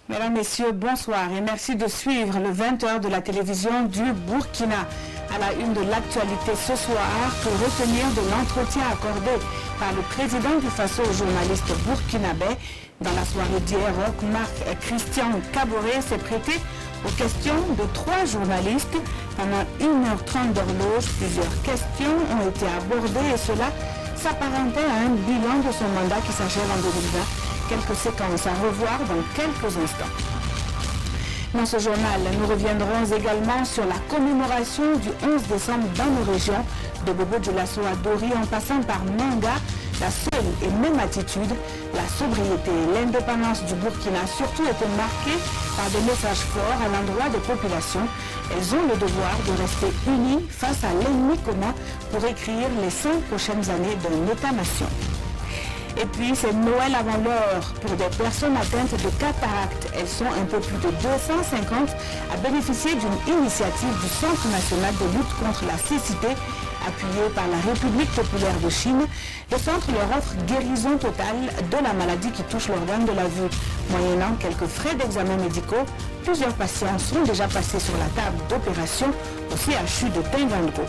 Mesdames, Messieurs, bonsoir et merci de suivre le 20h de la télévision du Burkina. À la une de l'actualité ce soir, pour retenir de l'entretien accordé par le président du Faso au journaliste burkinabé. Dans la soirée d'hier, Marc Christian Kaboré s'est prêté aux questions de 3 journalistes. Pendant 1h30 d'horloge, plusieurs questions ont été abordées et cela s'apparentait à un bilan de son mandat qui s'achève en 2020. Quelques séquences à revoir dans quelques instants. Dans ce journal, nous reviendrons également sur la commémoration du 11 décembre dans nos régions, de Bobo Dioulasso à Dori en passant par Manga, la seule et même attitude, la sobriété et l'indépendance du Burkina surtout étaient marquées par des messages forts à l'endroit des populations. Elles ont le devoir de rester unies face à l'ennemi commun pour écrire les 5 prochaines années d'un État-nation. Et puis, c'est Noël avant l'heure pour des personnes atteintes de cataracte. Elles sont un peu plus de 250 à bénéficier d'une initiative du Centre national de lutte contre la cécité, appuyé par la République populaire de Chine. Le centre leur offre guérison totale de la maladie qui touche l'organe de la vue. Moyennant quelques frais d'examen médicaux, plusieurs patients sont déjà passés sur la table d'opération au CHU de Tingango.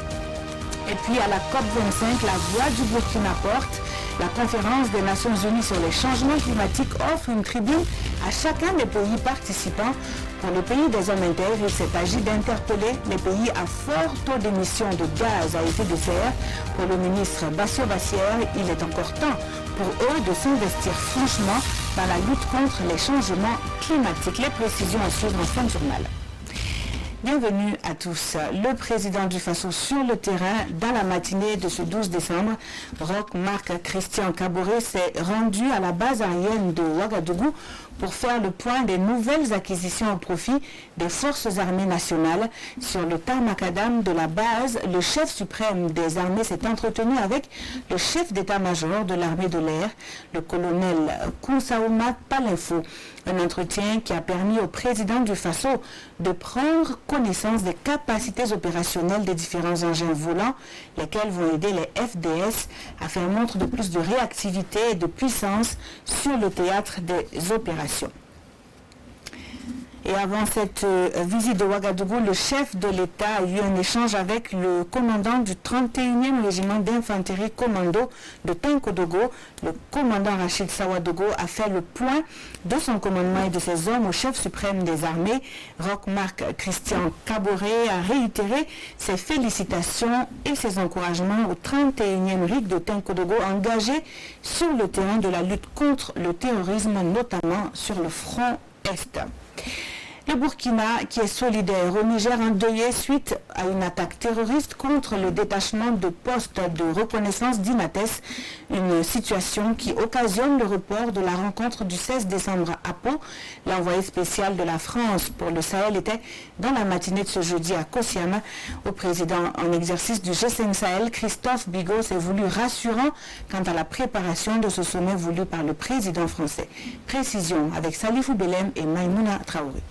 Et puis à la COP25, la voix du Burkina porte. La conférence des Nations Unies sur les changements climatiques offre une tribune à chacun des pays participants. Pour le pays des hommes intègres, il s'est agi d'interpeller les pays à fort taux d'émissions de gaz à effet de serre. Pour le ministre Bassio Bassière, il est encore temps pour eux de s'investir franchement dans la lutte contre les changements climatiques. Les précisions à suivre en fin de journal. Bienvenue à tous. Le président du Faso sur le terrain dans la matinée de ce 12 décembre. Marc Christian Kaboré s'est rendu à la base aérienne de Ouagadougou pour faire le point des nouvelles acquisitions au profit des forces armées nationales. Sur le tarmacadam de la base, le chef suprême des armées s'est entretenu avec le chef d'état-major de l'armée de l'air, le colonel Kounsaouma Palinfo. Un entretien qui a permis au président du Faso de prendre connaissance des capacités opérationnelles des différents engins volants, lesquels vont aider les FDS à faire montre de plus de réactivité et de puissance sur le théâtre des opérations. Et avant cette visite de Ouagadougou, le chef de l'État a eu un échange avec le commandant du 31e régiment d'infanterie commando de Tinkodogo. Le commandant Rachid Sawadogo a fait le point de son commandement et de ses hommes au chef suprême des armées. Marc Christian Kaboré a réitéré ses félicitations et ses encouragements au 31e RIC de Tinkodogo engagé sur le terrain de la lutte contre le terrorisme, notamment sur le front Est. Le Burkina, qui est solidaire au Niger, endeuillé suite à une attaque terroriste contre le détachement de postes de reconnaissance d'Inates, une situation qui occasionne le report de la rencontre du 16 décembre à Pau. L'envoyé spécial de la France pour le Sahel était dans la matinée de ce jeudi à Kosiama. Au président en exercice du G5 Sahel, Christophe Bigot s'est voulu rassurant quant à la préparation de ce sommet voulu par le président français. Précision avec Salifou Belem et Maïmouna Traoré.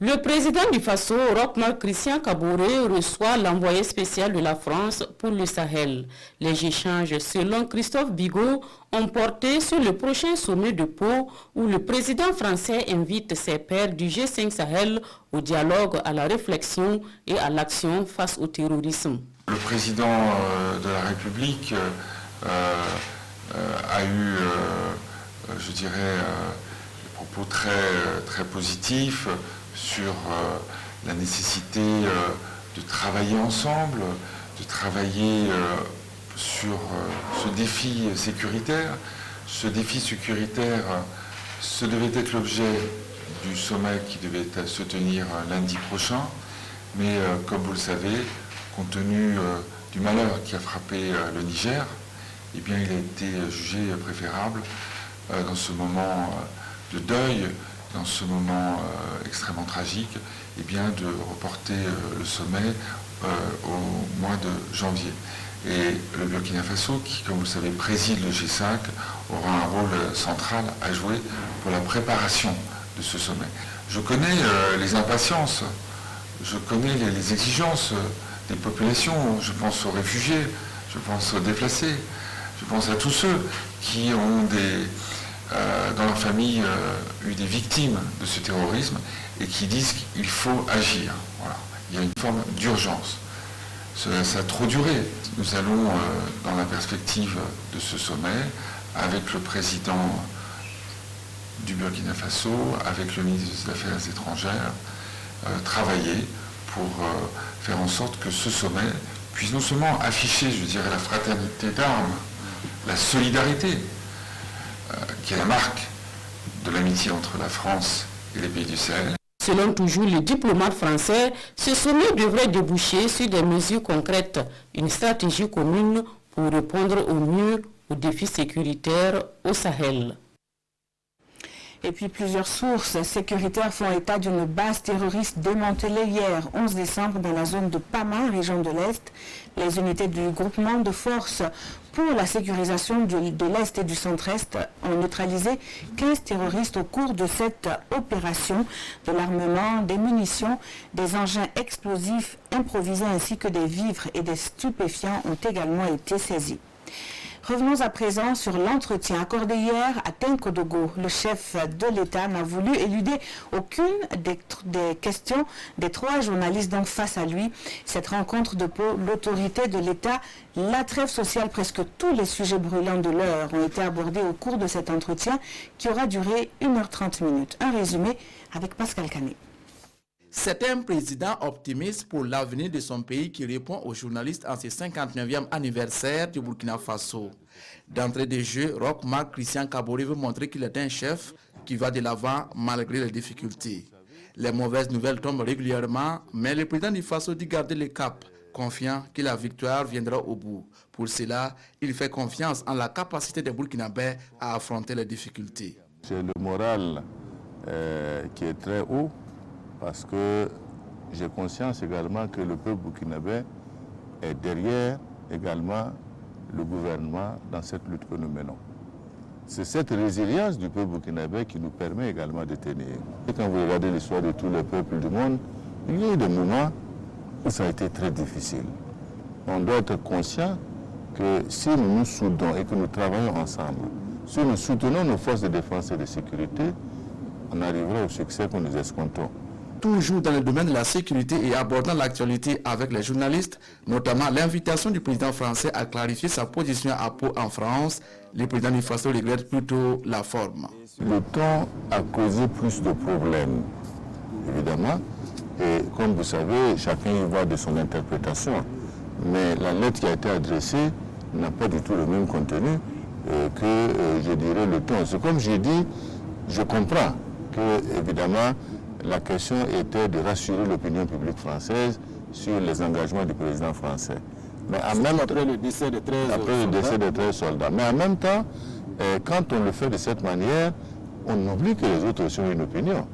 Le président du Faso, Marc Christian Kaboré, reçoit l'envoyé spécial de la France pour le Sahel. Les échanges, selon Christophe Bigot, ont porté sur le prochain sommet de Pau où le président français invite ses pairs du G5 Sahel au dialogue, à la réflexion et à l'action face au terrorisme. Le président de la République a eu, je dirais, des propos très positifs sur la nécessité de travailler ensemble, de travailler sur ce défi sécuritaire. Ce défi sécuritaire, ce devait être l'objet du sommet qui devait se tenir lundi prochain, mais comme vous le savez, compte tenu du malheur qui a frappé le Niger, eh bien, il a été jugé préférable dans ce moment de deuil, dans ce moment extrêmement tragique, eh bien, de reporter le sommet au mois de janvier. Et le Burkina Faso, qui, comme vous le savez, préside le G5, aura un rôle central à jouer pour la préparation de ce sommet. Je connais les impatiences, je connais les exigences des populations, je pense aux réfugiés, je pense aux déplacés, je pense à tous ceux qui ont dans leur famille eu des victimes de ce terrorisme et qui disent qu'il faut agir. Voilà. Il y a une forme d'urgence. Ça a trop duré. Nous allons, dans la perspective de ce sommet, avec le président du Burkina Faso, avec le ministre des Affaires étrangères, travailler pour faire en sorte que ce sommet puisse non seulement afficher, je dirais, la fraternité d'armes, la solidarité, qui est la marque de l'amitié entre la France et les pays du Sahel. Selon toujours les diplomates français, ce sommet devrait déboucher sur des mesures concrètes, une stratégie commune pour répondre au mieux aux défis sécuritaires au Sahel. Et puis plusieurs sources sécuritaires font état d'une base terroriste démantelée hier, 11 décembre, dans la zone de Pama, région de l'Est. Les unités du groupement de forces pour la sécurisation de l'Est et du Centre-Est ont neutralisé 15 terroristes au cours de cette opération. De l'armement, des munitions, des engins explosifs improvisés ainsi que des vivres et des stupéfiants ont également été saisis. Revenons à présent sur l'entretien accordé hier à Tenkodogo. Le chef de l'État n'a voulu éluder aucune des questions des 3 journalistes donc face à lui. Cette rencontre de l'autorité de l'État, la trêve sociale, presque tous les sujets brûlants de l'heure ont été abordés au cours de cet entretien qui aura duré 1h30. Un résumé avec Pascal Canet. C'est un président optimiste pour l'avenir de son pays qui répond aux journalistes en ce 59e anniversaire du Burkina Faso. D'entrée de jeu, Roch Marc Christian Kaboré veut montrer qu'il est un chef qui va de l'avant malgré les difficultés. Les mauvaises nouvelles tombent régulièrement, mais le président du Faso dit garder le cap, confiant que la victoire viendra au bout. Pour cela, il fait confiance en la capacité des Burkinabés à affronter les difficultés. C'est le moral qui est très haut, parce que j'ai conscience également que le peuple burkinabé est derrière également le gouvernement dans cette lutte que nous menons. C'est cette résilience du peuple burkinabé qui nous permet également de tenir. Et quand vous regardez l'histoire de tous les peuples du monde, il y a eu des moments où ça a été très difficile. On doit être conscient que si nous nous soudons et que nous travaillons ensemble, si nous soutenons nos forces de défense et de sécurité, on arrivera au succès que nous escomptons. Toujours dans le domaine de la sécurité et abordant l'actualité avec les journalistes, notamment l'invitation du président français à clarifier sa position à Pau en France, le président du Faso regrette plutôt la forme. Le temps a causé plus de problèmes, évidemment, et comme vous savez, chacun y va de son interprétation. Mais la lettre qui a été adressée n'a pas du tout le même contenu que, je dirais, le ton. C'est comme j'ai dit, je comprends que, évidemment, la question était de rassurer l'opinion publique française sur les engagements du président français. Mais après le décès de 13 soldats. Mais en même temps, quand on le fait de cette manière, on oublie que les autres aussi ont une opinion.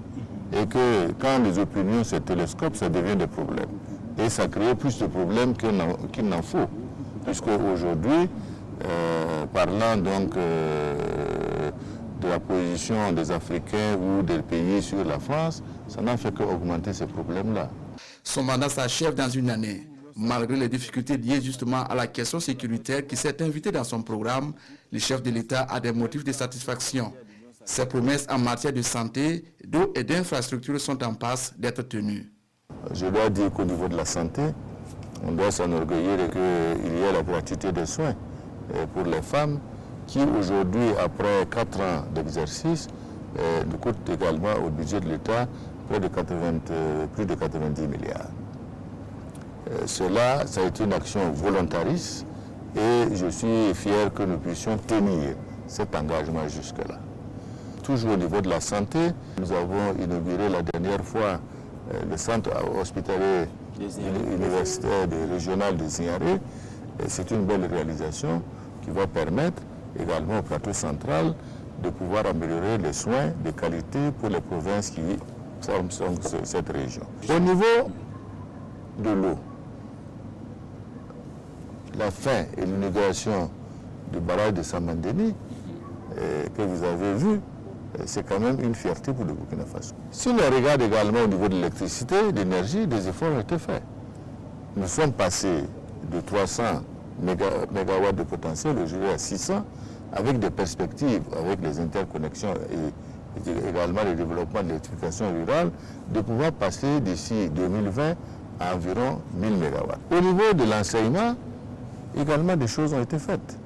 Et que quand les opinions se télescopent, ça devient des problèmes. Et ça crée plus de problèmes qu'il n'en faut. Puisque aujourd'hui, parlant donc de la position des Africains ou des pays sur la France, ça n'a fait qu'augmenter ces problèmes-là. Son mandat s'achève dans une année. Malgré les difficultés liées justement à la question sécuritaire qui s'est invitée dans son programme, le chef de l'État a des motifs de satisfaction. Ses promesses en matière de santé, d'eau et d'infrastructures sont en passe d'être tenues. Je dois dire qu'au niveau de la santé, on doit s'enorgueillir qu'il y a la gratuité des soins pour les femmes qui aujourd'hui, après 4 ans d'exercice, nous coûte également au budget de l'État plus de 90 milliards. Cela, ça a été une action volontariste et je suis fier que nous puissions tenir cet engagement jusque-là. Toujours au niveau de la santé, nous avons inauguré la dernière fois le centre hospitalier universitaire régional de Ziaré. C'est une belle réalisation qui va permettre également au plateau central de pouvoir améliorer les soins de qualité pour les provinces qui forment cette région. Au niveau de l'eau, la fin et l'inauguration du barrage de Samandeni que vous avez vu, c'est quand même une fierté pour le Burkina Faso. Si on regarde également au niveau de l'électricité, d'énergie, des efforts ont été faits. Nous sommes passés de 300 mégawatts de potentiel aujourd'hui à 600, avec des perspectives, avec les interconnexions et également le développement de l'électrification rurale, de pouvoir passer d'ici 2020 à environ 1000 MW. Au niveau de l'enseignement, également des choses ont été faites.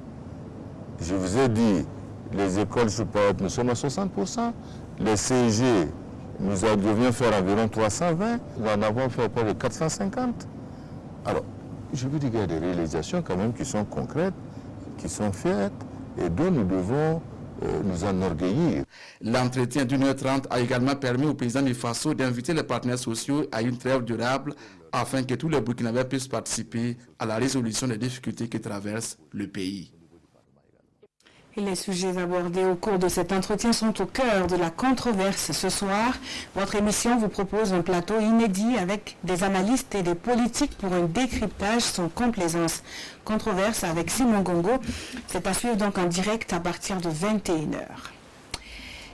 Je vous ai dit, les écoles supérieures, nous sommes à 60%, les CG, nous devions faire environ 320, nous en avons fait près de 450. Alors, je veux dire qu'il y a des réalisations quand même qui sont concrètes, qui sont faites et dont nous devons nous enorgueillir. L'entretien d'1h30 a également permis au président du Faso d'inviter les partenaires sociaux à une trêve durable afin que tous les Burkinabés puissent participer à la résolution des difficultés que traverse le pays. Et les sujets abordés au cours de cet entretien sont au cœur de la controverse. Ce soir, votre émission vous propose un plateau inédit avec des analystes et des politiques pour un décryptage sans complaisance. Controverse avec Simon Gongo. C'est à suivre donc en direct à partir de 21h.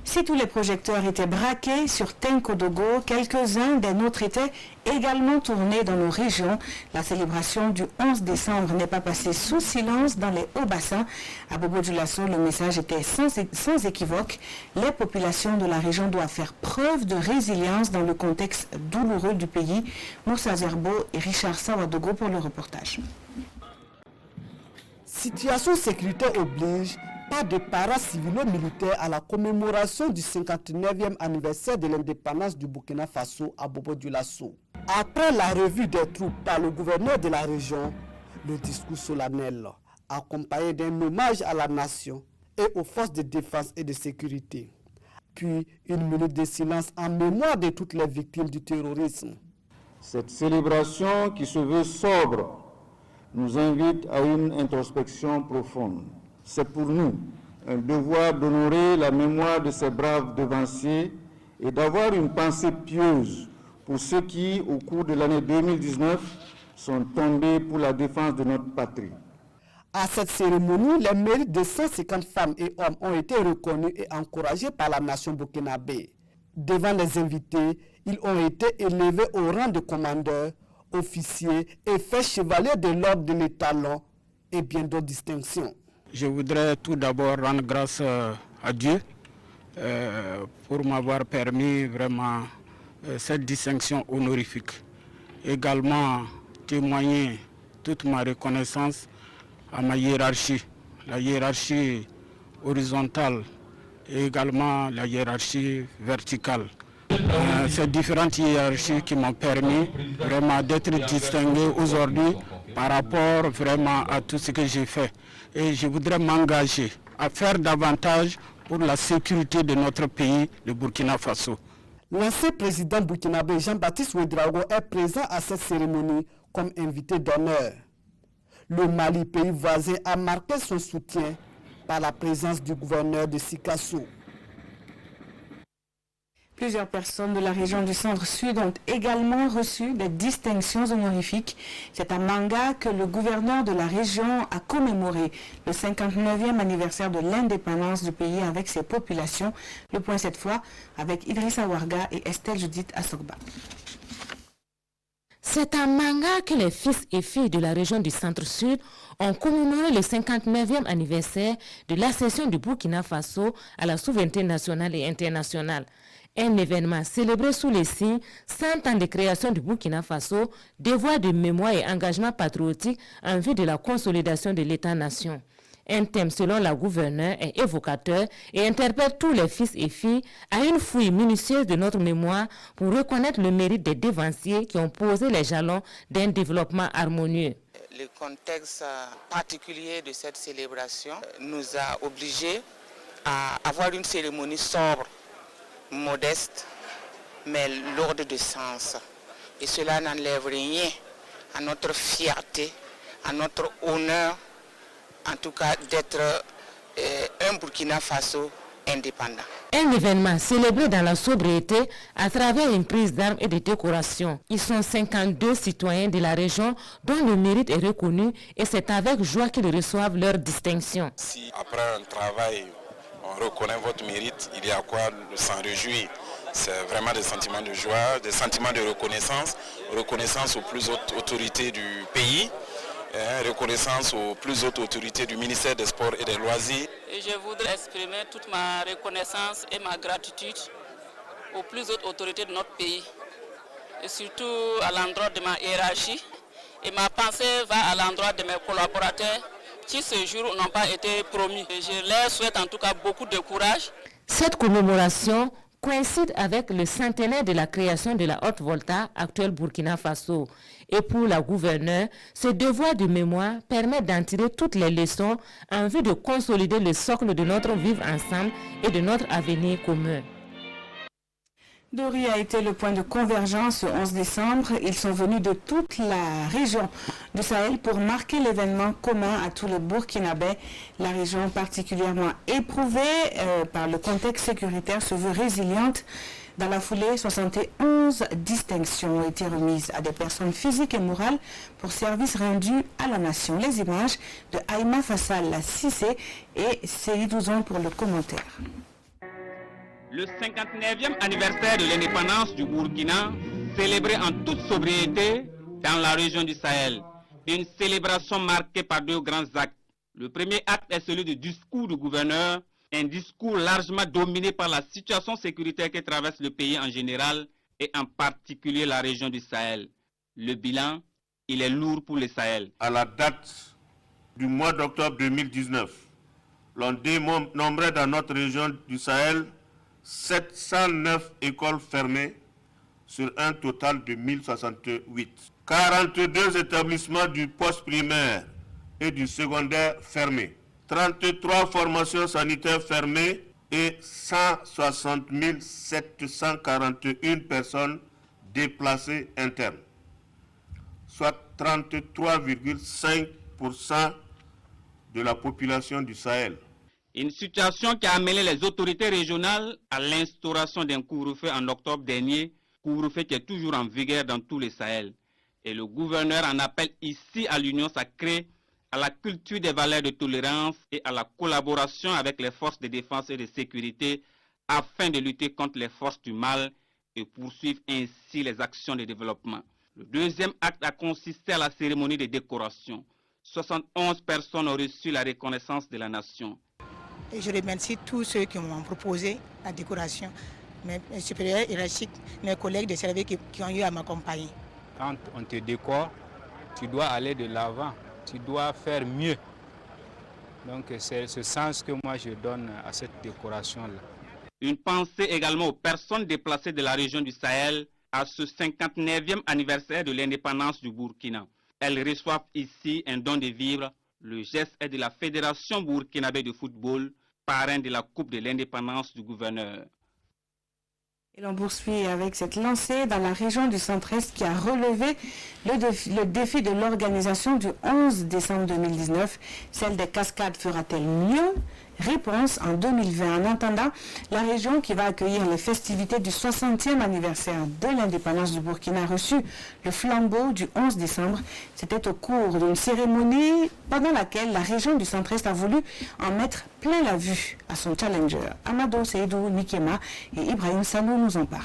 Si tous les projecteurs étaient braqués sur Tenkodogo, quelques-uns des nôtres étaient également tournés dans nos régions. La célébration du 11 décembre n'est pas passée sous silence dans les hauts-bassins. À Bobo-Dioulasso, le message était sans équivoque. Les populations de la région doivent faire preuve de résilience dans le contexte douloureux du pays. Moussa Zerbo et Richard Sawadogo pour le reportage. Situation sécuritaire oblige. Pas de paras civilo-militaires à la commémoration du 59e anniversaire de l'indépendance du Burkina Faso à Bobo-Dioulasso. Après la revue des troupes par le gouverneur de la région, le discours solennel, accompagné d'un hommage à la nation et aux forces de défense et de sécurité. Puis une minute de silence en mémoire de toutes les victimes du terrorisme. Cette célébration qui se veut sobre nous invite à une introspection profonde. C'est pour nous un devoir d'honorer la mémoire de ces braves devanciers et d'avoir une pensée pieuse pour ceux qui, au cours de l'année 2019, sont tombés pour la défense de notre patrie. À cette cérémonie, les mérites de 150 femmes et hommes ont été reconnus et encouragés par la nation burkinabé. Devant les invités, ils ont été élevés au rang de commandeurs, officiers et faits chevaliers de l'ordre de l'étalon et bien d'autres distinctions. Je voudrais tout d'abord rendre grâce à Dieu pour m'avoir permis vraiment cette distinction honorifique. Également témoigner toute ma reconnaissance à ma hiérarchie, la hiérarchie horizontale et également la hiérarchie verticale. Ces différentes hiérarchies qui m'ont permis vraiment d'être distingué aujourd'hui par rapport vraiment à tout ce que j'ai fait. Et je voudrais m'engager à faire davantage pour la sécurité de notre pays, le Burkina Faso. L'ancien président burkinabé Jean-Baptiste Ouédraogo est présent à cette cérémonie comme invité d'honneur. Le Mali, pays voisin, a marqué son soutien par la présence du gouverneur de Sikasso. Plusieurs personnes de la région du Centre-Sud ont également reçu des distinctions honorifiques. C'est à Manga que le gouverneur de la région a commémoré le 59e anniversaire de l'indépendance du pays avec ses populations. Le point cette fois avec Idrissa Warga et Estelle Judith Assogba. C'est à Manga que les fils et filles de la région du Centre-Sud ont commémoré le 59e anniversaire de l'accession du Burkina Faso à la souveraineté nationale et internationale. Un événement célébré sous les signes 100 ans de création du Burkina Faso, devoir de mémoire et engagement patriotique en vue de la consolidation de l'État-nation. Un thème, selon la gouverneure, est évocateur et interpelle tous les fils et filles à une fouille minutieuse de notre mémoire pour reconnaître le mérite des dévanciers qui ont posé les jalons d'un développement harmonieux. Le contexte particulier de cette célébration nous a obligés à avoir une cérémonie sobre, modeste, mais lourde de sens. Et cela n'enlève rien à notre fierté, à notre honneur, en tout cas d'être un Burkina Faso indépendant. Un événement célébré dans la sobriété à travers une prise d'armes et de décorations. Ils sont 52 citoyens de la région dont le mérite est reconnu et c'est avec joie qu'ils reçoivent leur distinction. Si après un travail, on reconnaît votre mérite, il y a quoi s'en réjouir. C'est vraiment des sentiments de joie, des sentiments de reconnaissance aux plus hautes autorités du pays reconnaissance aux plus hautes autorités du ministère des Sports et des Loisirs. Et je voudrais exprimer toute ma reconnaissance et ma gratitude aux plus hautes autorités de notre pays, et surtout à l'endroit de ma hiérarchie. Et ma pensée va à l'endroit de mes collaborateurs qui ce jour n'ont pas été promis. Et je leur souhaite en tout cas beaucoup de courage. Cette commémoration coïncide avec le centenaire de la création de la Haute-Volta, actuelle Burkina Faso. Et pour la gouverneure, ce devoir de mémoire permet d'en tirer toutes les leçons en vue de consolider le socle de notre vivre ensemble et de notre avenir commun. Dori a été le point de convergence le 11 décembre. Ils sont venus de toute la région du Sahel pour marquer l'événement commun à tous les Burkinabés. La région particulièrement éprouvée par le contexte sécuritaire se veut résiliente. Dans la foulée, 71 distinctions ont été remises à des personnes physiques et morales pour services rendus à la nation. Les images de Aïma Fassal Sissé et Seyidouzon pour le commentaire. Le 59e anniversaire de l'indépendance du Burkina, célébré en toute sobriété dans la région du Sahel. Une célébration marquée par deux grands actes. Le premier acte est celui du discours du gouverneur, un discours largement dominé par la situation sécuritaire qui traverse le pays en général et en particulier la région du Sahel. Le bilan, il est lourd pour le Sahel. À la date du mois d'octobre 2019, l'on dénombrait dans notre région du Sahel 709 écoles fermées sur un total de 1068. 42 établissements du post-primaire et du secondaire fermés. 33 formations sanitaires fermées et 160 741 personnes déplacées internes, soit 33,5% de la population du Sahel. Une situation qui a amené les autorités régionales à l'instauration d'un couvre-feu en octobre dernier, couvre-feu qui est toujours en vigueur dans tout le Sahel. Et le gouverneur en appelle ici à l'Union sacrée, à la culture des valeurs de tolérance et à la collaboration avec les forces de défense et de sécurité afin de lutter contre les forces du mal et poursuivre ainsi les actions de développement. Le deuxième acte a consisté à la cérémonie de décoration. 71 personnes ont reçu la reconnaissance de la nation. Et je remercie tous ceux qui m'ont proposé la décoration, mes supérieurs hiérarchiques, mes collègues de service qui ont eu à m'accompagner. Quand on te décore, tu dois aller de l'avant, tu dois faire mieux. Donc c'est ce sens que moi je donne à cette décoration-là. Une pensée également aux personnes déplacées de la région du Sahel à ce 59e anniversaire de l'indépendance du Burkina. Elles reçoivent ici un don de vivres. Le geste est de la Fédération burkinabé de football, parrain de la Coupe de l'indépendance du gouverneur. Et l'on poursuit avec cette lancée dans la région du Centre-Est qui a relevé le défi de l'organisation du 11 décembre 2019. Celle des cascades fera-t-elle mieux? Réponse en 2020. En attendant, la région qui va accueillir les festivités du 60e anniversaire de l'indépendance du Burkina a reçu le flambeau du 11 décembre. C'était au cours d'une cérémonie pendant laquelle la région du Centre-Est a voulu en mettre plein la vue à son challenger. Amadou Seydou Nikema et Ibrahim Sanou nous en parlent.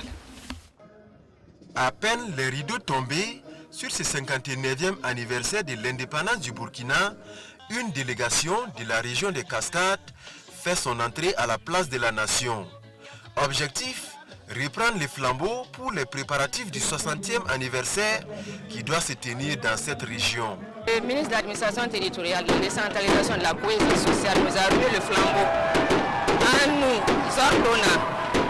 À peine les rideaux tombés sur ce 59e anniversaire de l'indépendance du Burkina, une délégation de la région des Cascades fait son entrée à la place de la nation. Objectif, reprendre les flambeaux pour les préparatifs du 60e anniversaire qui doit se tenir dans cette région. Le ministre de l'administration territoriale, de la décentralisation et de la cohésion sociale nous a remis le flambeau en nous ordonnant,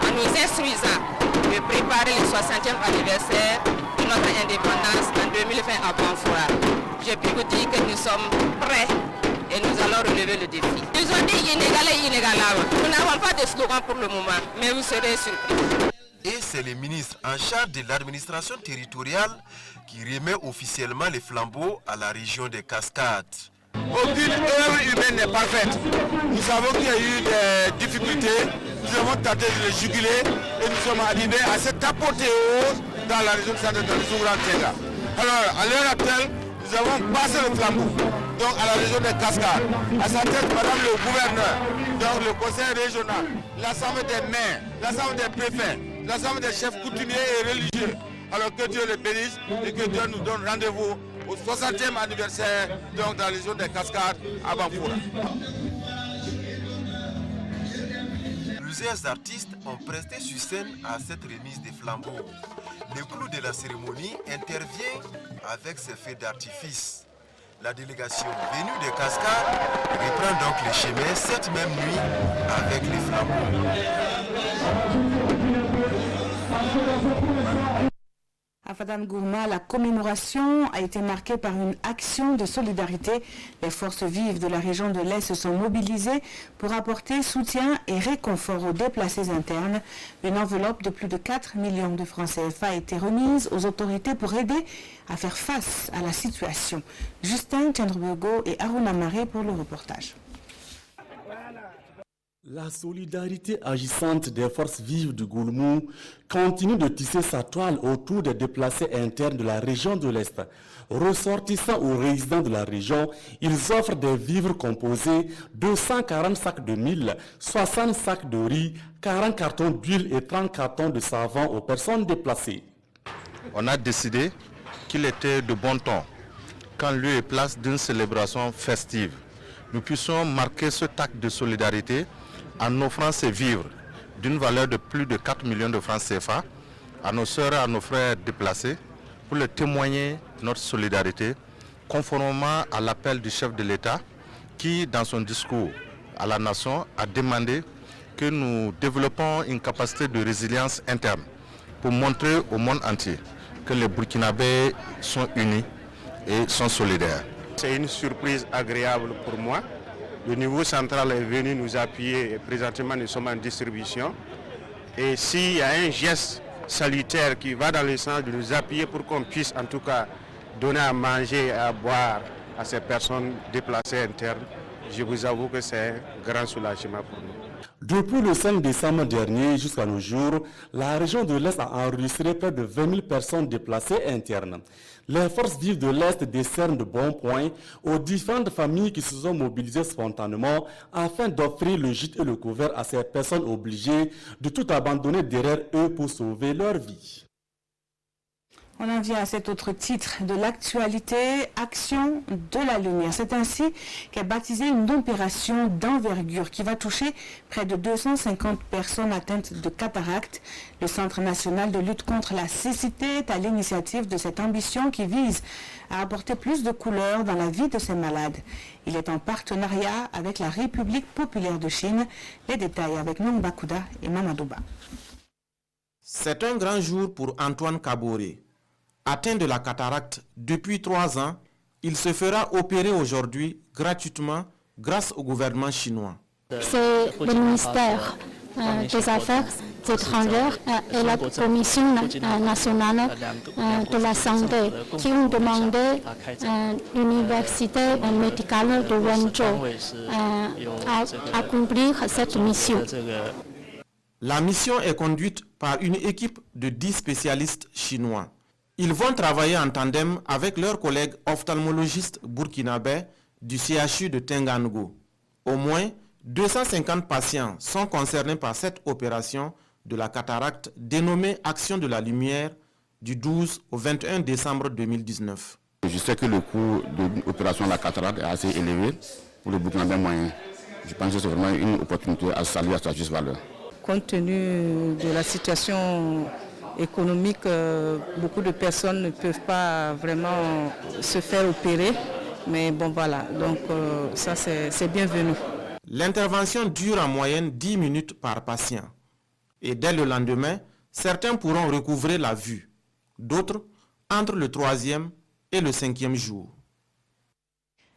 en nous instruisant de préparer le 60e anniversaire de notre indépendance en 2020 à Banfoura. Je peux vous dire que nous sommes prêts et nous allons relever le défi. Ils ont dit inégal et inégalable. Nous n'avons pas de slogan pour le moment, mais vous serez surpris. Et c'est le ministre en charge de l'administration territoriale qui remet officiellement les flambeaux à la région des Cascades. Aucune œuvre humaine n'est parfaite. Nous savons qu'il y a eu des difficultés. Nous avons tenté de les juguler et nous sommes arrivés à cette apothéose dans la région de Saint-Denis-Souverain-Tenga. Alors, à l'heure actuelle, nous avons passé le flambeau donc à la région des Cascades. À sa tête, madame le gouverneur, donc le conseil régional, l'assemblée des maires, l'assemblée des préfets, l'assemblée des chefs coutumiers et religieux. Alors que Dieu les bénisse et que Dieu nous donne rendez-vous au 60e anniversaire donc, de la région des Cascades à Banfoura. Plusieurs artistes ont presté sur scène à cette remise des flambeaux. Le clou de la cérémonie intervient avec ses feux d'artifice. La délégation venue de Cascades reprend donc le chemin cette même nuit avec les flambeaux. À Fadam Gourma, la commémoration a été marquée par une action de solidarité. Les forces vives de la région de l'Est se sont mobilisées pour apporter soutien et réconfort aux déplacés internes. Une enveloppe de plus de 4 millions de francs CFA a été remise aux autorités pour aider à faire face à la situation. Justin Tchandrebogo et Aruna Maré pour le reportage. La solidarité agissante des forces vives du Gourmou continue de tisser sa toile autour des déplacés internes de la région de l'Est. Ressortissant aux résidents de la région, ils offrent des vivres composés de 140 sacs de mil, 60 sacs de riz, 40 cartons d'huile et 30 cartons de savon aux personnes déplacées. On a décidé qu'il était de bon ton, qu'en lieu et place d'une célébration festive, nous puissions marquer ce acte de solidarité en offrant ces vivres d'une valeur de plus de 4 millions de francs CFA à nos sœurs et à nos frères déplacés pour leur témoigner notre solidarité conformément à l'appel du chef de l'État qui, dans son discours à la nation, a demandé que nous développons une capacité de résilience interne pour montrer au monde entier que les Burkinabés sont unis et sont solidaires. C'est une surprise agréable pour moi. Le niveau central est venu nous appuyer et présentement nous sommes en distribution. Et s'il y a un geste salutaire qui va dans le sens de nous appuyer pour qu'on puisse en tout cas donner à manger et à boire à ces personnes déplacées internes, je vous avoue que c'est un grand soulagement pour nous. Depuis le 5 décembre dernier jusqu'à nos jours, la région de l'Est a enregistré près de 20 000 personnes déplacées internes. Les forces vives de l'Est décernent de bons points aux différentes familles qui se sont mobilisées spontanément afin d'offrir le gîte et le couvert à ces personnes obligées de tout abandonner derrière eux pour sauver leur vie. On en vient à cet autre titre de l'actualité, Action de la Lumière. C'est ainsi qu'est baptisée une opération d'envergure qui va toucher près de 250 personnes atteintes de cataracte. Le Centre national de lutte contre la cécité est à l'initiative de cette ambition qui vise à apporter plus de couleurs dans la vie de ces malades. Il est en partenariat avec la République populaire de Chine. Les détails avec Nong Bakuda et Mamadouba. C'est un grand jour pour Antoine Kaboré. Atteint de la cataracte depuis 3 ans, il se fera opérer aujourd'hui gratuitement grâce au gouvernement chinois. C'est le ministère des Affaires étrangères et la Commission nationale de la santé qui ont demandé à l'université médicale de Wenzhou à accomplir cette mission. La mission est conduite par une équipe de 10 spécialistes chinois. Ils vont travailler en tandem avec leurs collègues ophtalmologistes burkinabés du CHU de Tenganou. Au moins 250 patients sont concernés par cette opération de la cataracte dénommée Action de la Lumière du 12 au 21 décembre 2019. Je sais que le coût de l'opération de la cataracte est assez élevé pour le Burkinabé moyen. Je pense que c'est vraiment une opportunité à saluer à sa juste valeur. Compte tenu de la situation économique, beaucoup de personnes ne peuvent pas vraiment se faire opérer, mais bon voilà, donc ça c'est bienvenu. L'intervention dure en moyenne 10 minutes par patient et dès le lendemain, certains pourront recouvrer la vue, d'autres entre le 3e et le 5e jour.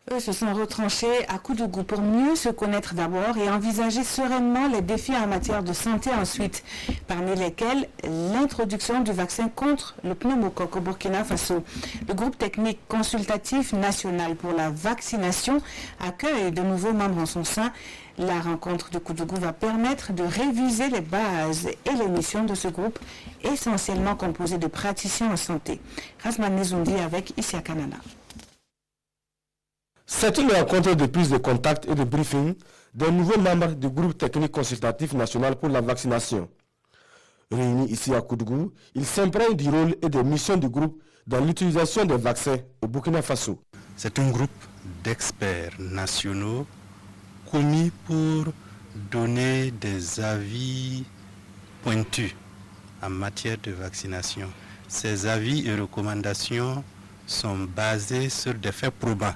Eux se sont retranchés à Koudougou pour mieux se connaître d'abord et envisager sereinement les défis en matière de santé ensuite, parmi lesquels l'introduction du vaccin contre le pneumocoque au Burkina Faso. Le groupe technique consultatif national pour la vaccination accueille de nouveaux membres en son sein. La rencontre de Koudougou va permettre de réviser les bases et les missions de ce groupe, essentiellement composé de praticiens en santé. Rasman Nezoundi avec Isia Kanana. C'est une rencontre de prise de contact et de briefing des nouveaux membres du groupe technique consultatif national pour la vaccination. Réunis ici à Koudougou, ils s'imprègnent du rôle et des missions du groupe dans l'utilisation des vaccins au Burkina Faso. C'est un groupe d'experts nationaux commis pour donner des avis pointus en matière de vaccination. Ces avis et recommandations sont basés sur des faits probants,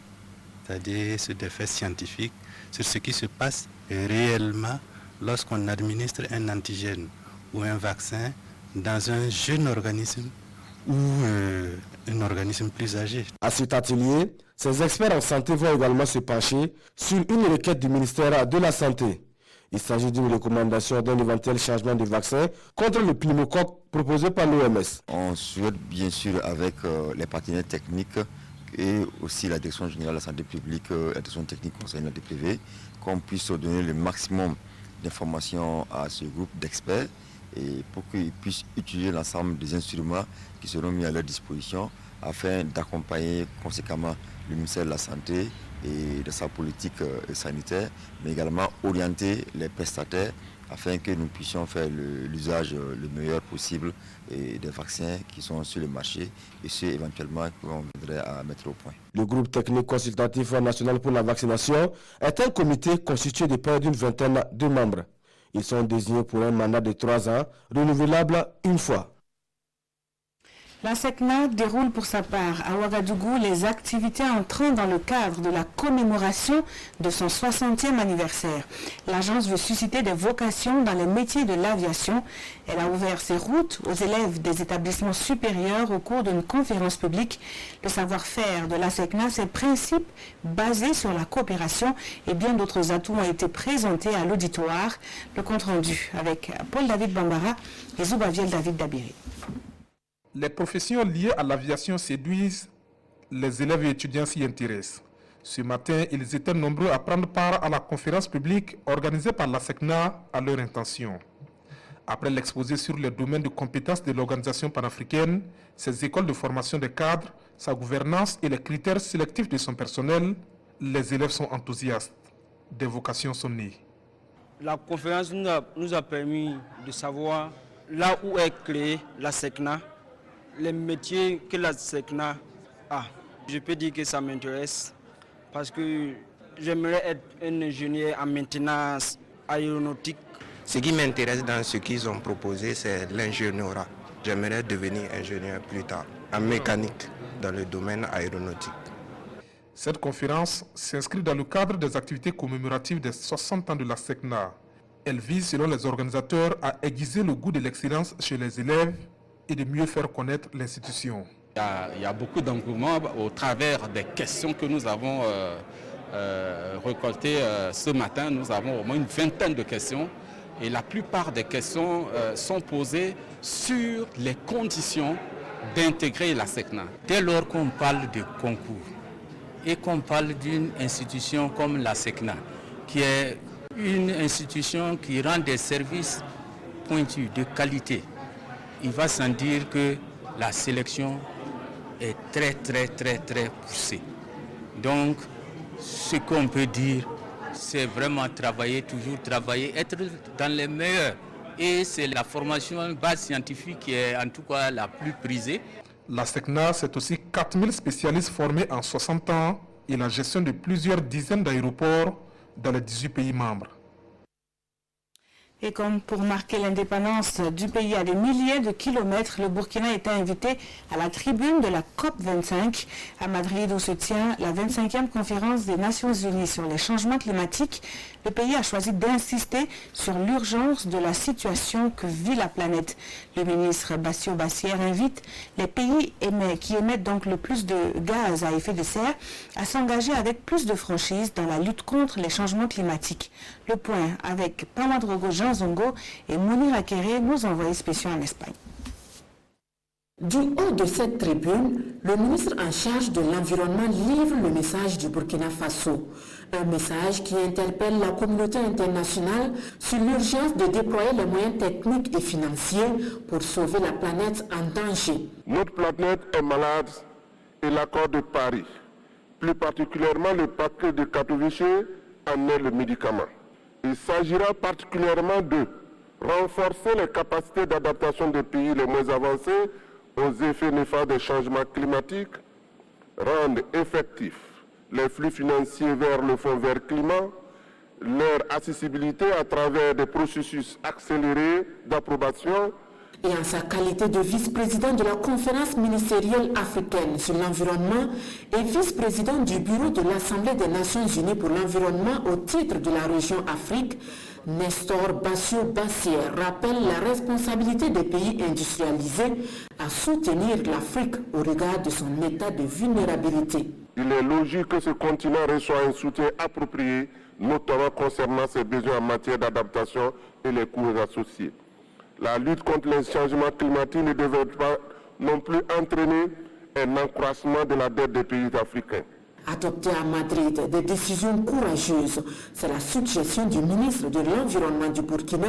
c'est-à-dire sur des faits scientifiques, sur ce qui se passe réellement lorsqu'on administre un antigène ou un vaccin dans un jeune organisme ou un organisme plus âgé. À cet atelier, ces experts en santé vont également se pencher sur une requête du ministère de la Santé. Il s'agit d'une recommandation d'un éventuel changement de vaccin contre le pneumocoque proposé par l'OMS. On souhaite bien sûr avec les partenaires techniques et aussi la Direction générale de la santé publique, la Direction technique concernant la DPV, qu'on puisse donner le maximum d'informations à ce groupe d'experts et pour qu'ils puissent utiliser l'ensemble des instruments qui seront mis à leur disposition afin d'accompagner conséquemment le ministère de la Santé et de sa politique sanitaire, mais également orienter les prestataires afin que nous puissions faire l'usage le meilleur possible des vaccins qui sont sur le marché et ceux éventuellement qu'on voudrait à mettre au point. Le groupe technique consultatif national pour la vaccination est un comité constitué de près d'une vingtaine de membres. Ils sont désignés pour un mandat de 3 ans, renouvelable une fois. La SECNA déroule pour sa part à Ouagadougou les activités entrant dans le cadre de la commémoration de son 60e anniversaire. L'agence veut susciter des vocations dans les métiers de l'aviation. Elle a ouvert ses routes aux élèves des établissements supérieurs au cours d'une conférence publique. Le savoir-faire de la SECNA, ses principes basés sur la coopération et bien d'autres atouts ont été présentés à l'auditoire. Le compte-rendu avec Paul-David Bambara et Zoubaviel David Dabiri. Les professions liées à l'aviation séduisent, les élèves et étudiants s'y intéressent. Ce matin, ils étaient nombreux à prendre part à la conférence publique organisée par la SECNA à leur intention. Après l'exposé sur les domaines de compétences de l'organisation panafricaine, ses écoles de formation des cadres, sa gouvernance et les critères sélectifs de son personnel, les élèves sont enthousiastes. Des vocations sont nées. La conférence nous a permis de savoir là où est créée la SECNA, les métiers que la SECNA a. Je peux dire que ça m'intéresse parce que j'aimerais être un ingénieur en maintenance aéronautique. Ce qui m'intéresse dans ce qu'ils ont proposé, c'est l'ingénierat. J'aimerais devenir ingénieur plus tard, en mécanique, dans le domaine aéronautique. Cette conférence s'inscrit dans le cadre des activités commémoratives des 60 ans de la SECNA. Elle vise, selon les organisateurs, à aiguiser le goût de l'excellence chez les élèves et de mieux faire connaître l'institution. Il y a beaucoup d'engouement au travers des questions que nous avons récoltées ce matin. Nous avons au moins une vingtaine de questions et la plupart des questions sont posées sur les conditions d'intégrer la SECNA. Dès lors qu'on parle de concours et qu'on parle d'une institution comme la SECNA, qui est une institution qui rend des services pointus, de qualité, il va sans dire que la sélection est très poussée. Donc, ce qu'on peut dire, c'est vraiment travailler, toujours travailler, être dans les meilleurs. Et c'est la formation base scientifique qui est en tout cas la plus prisée. La SECNA, c'est aussi 4000 spécialistes formés en 60 ans et la gestion de plusieurs dizaines d'aéroports dans les 18 pays membres. Et comme pour marquer l'indépendance du pays à des milliers de kilomètres, le Burkina est invité à la tribune de la COP25 à Madrid où se tient la 25e conférence des Nations Unies sur les changements climatiques. Le pays a choisi d'insister sur l'urgence de la situation que vit la planète. Le ministre Bassirou Bassière invite les pays qui émettent donc le plus de gaz à effet de serre à s'engager avec plus de franchise dans la lutte contre les changements climatiques. Le point avec Pamadrogo Jean Zongo et Mounir Akere, nos envoyés spéciaux en Espagne. Du haut de cette tribune, le ministre en charge de l'environnement livre le message du Burkina Faso. Un message qui interpelle la communauté internationale sur l'urgence de déployer les moyens techniques et financiers pour sauver la planète en danger. Notre planète est malade et l'accord de Paris, plus particulièrement le paquet de Katowice, en est le médicament. Il s'agira particulièrement de renforcer les capacités d'adaptation des pays les moins avancés aux effets néfastes des changements climatiques, rendre effectifs les flux financiers vers le Fonds vert climat, leur accessibilité à travers des processus accélérés d'approbation. Et en sa qualité de vice-président de la conférence ministérielle africaine sur l'environnement et vice-président du bureau de l'Assemblée des Nations Unies pour l'environnement au titre de la région Afrique, Nestor Bassio Bassière rappelle la responsabilité des pays industrialisés à soutenir l'Afrique au regard de son état de vulnérabilité. Il est logique que ce continent reçoive un soutien approprié, notamment concernant ses besoins en matière d'adaptation et les coûts associés. La lutte contre les changements climatiques ne devrait pas non plus entraîner un accroissement de la dette des pays africains. Adopté à Madrid, des décisions courageuses, c'est la suggestion du ministre de l'Environnement du Burkina,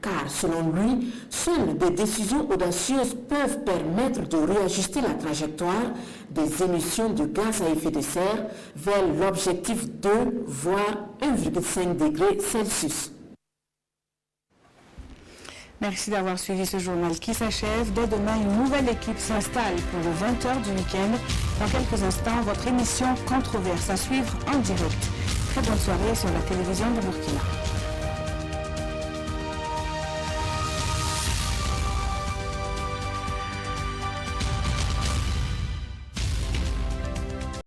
car selon lui, seules des décisions audacieuses peuvent permettre de réajuster la trajectoire des émissions de gaz à effet de serre vers l'objectif 2, voire 1,5 degrés Celsius. Merci d'avoir suivi ce journal qui s'achève. Dès demain, une nouvelle équipe s'installe pour le 20h du week-end. Dans quelques instants, votre émission Controverse à suivre en direct. Très bonne soirée sur la télévision du Burkina.